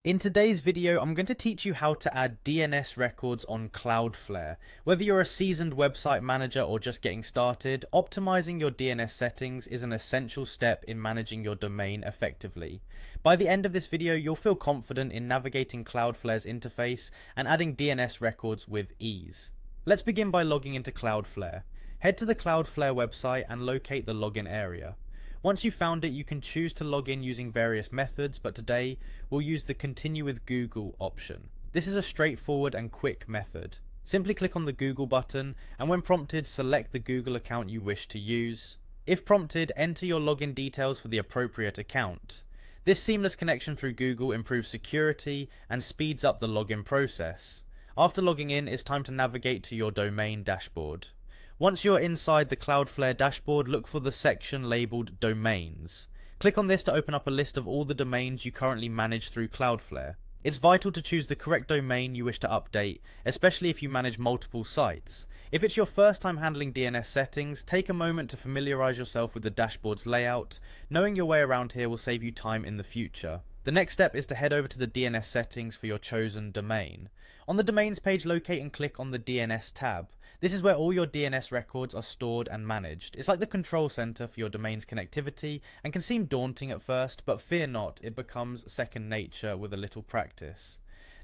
In today's video, I'm going to teach you how to add DNS records on Cloudflare. Whether you're a seasoned website manager or just getting started, optimizing your DNS settings is an essential step in managing your domain effectively. By the end of this video, you'll feel confident in navigating Cloudflare's interface and adding DNS records with ease. Let's begin by logging into Cloudflare. Head to the Cloudflare website and locate the login area. Once you've found it, you can choose to log in using various methods, but today we'll use the Continue with Google option. This is a straightforward and quick method. Simply click on the Google button, and when prompted, select the Google account you wish to use. If prompted, enter your login details for the appropriate account. This seamless connection through Google improves security and speeds up the login process. After logging in, it's time to navigate to your domain dashboard. Once you're inside the Cloudflare dashboard, look for the section labeled Domains. Click on this to open up a list of all the domains you currently manage through Cloudflare. It's vital to choose the correct domain you wish to update, especially if you manage multiple sites. If it's your first time handling DNS settings, take a moment to familiarize yourself with the dashboard's layout. Knowing your way around here will save you time in the future. The next step is to head over to the DNS settings for your chosen domain. On the domains page, locate and click on the DNS tab. This is where all your DNS records are stored and managed. It's like the control center for your domain's connectivity and can seem daunting at first, but fear not, it becomes second nature with a little practice.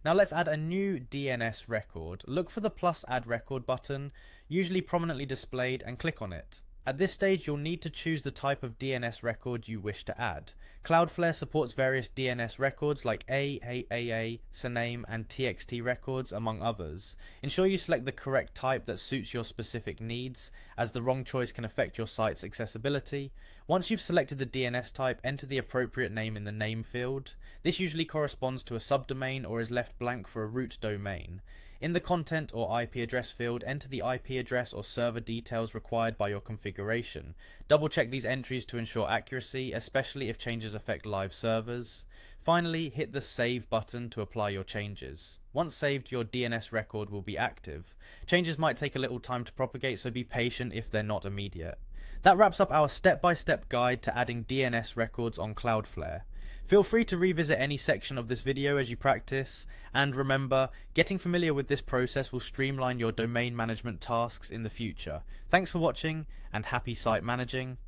Now let's add a new DNS record. Look for the plus add record button, usually prominently displayed, and click on it. At this stage, you'll need to choose the type of DNS record you wish to add. Cloudflare supports various DNS records like AAA, CNAME, and TXT records, among others. Ensure you select the correct type that suits your specific needs, as the wrong choice can affect your site's accessibility. Once you've selected the DNS type, enter the appropriate name in the name field. This usually corresponds to a subdomain or is left blank for a root domain. In the content or IP address field, enter the IP address or server details required by your configuration. Double check these entries to ensure accuracy, especially if changes affect live servers. Finally, hit the Save button to apply your changes. Once saved, your DNS record will be active. Changes might take a little time to propagate, so be patient if they're not immediate. That wraps up our step-by-step guide to adding DNS records on Cloudflare. Feel free to revisit any section of this video as you practice, and remember, getting familiar with this process will streamline your domain management tasks in the future. Thanks for watching, and happy site managing.